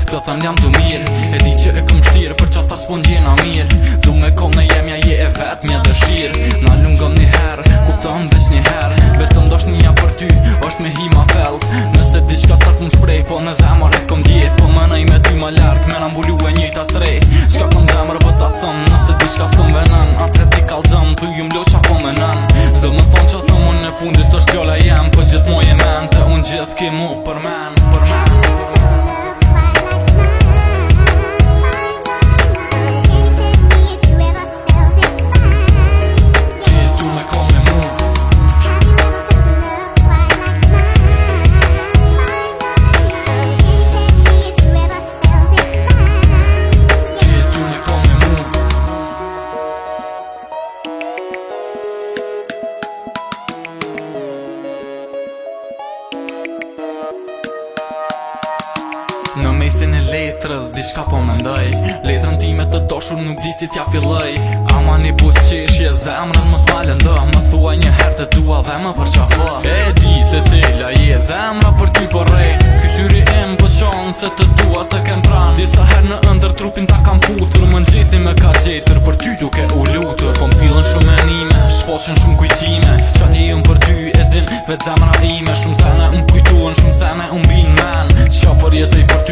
Këtë thëm jam të mirë, e di që e këm shtirë, për qatë pas po ndjena mirë. Du me kom në jemja je e vetë mje dëshirë. Na lungëm një herë, kuptëm veç një herë. Besëm dosh një për ty, është me hi ma fell. Nëse diçka s'ta kum shprej, po në zemër e kom djet. Po më nëj me ty më lark, me na mbulu e njëjta strej. Shka kom zemër vë ta thëm, nëse diçka s'kom venën. Atre ti kalzëm, thu ju mlo qa po menën. Zdo më thonë që thëm unë në fundit është gjolla jem. Po gjithë moj e men, të unë gjithë ki mu për men, për men. Në mesin e letrës, diçka po mendoj. Letrën time të doshur nuk di si t'ja filloj. Ama një busqeshje zemrën mos ma lëndo. Më thua një herë të dua dhe më përqafo. E di se cila je zemra për ty po rej. Ky syri im po qonë se të dua të kem pran. Disa herë në ndër trupin ta kam puthur. Më nxesi me ka gjetër për ty duke u lutur. Po m'sillën shumë menime, shfaqen shumë kujtime. Qa njejën për ty e din vet zemra ime. Shumë sene m'kujtuen, shumë sene m'bin men. Qa për jetoj për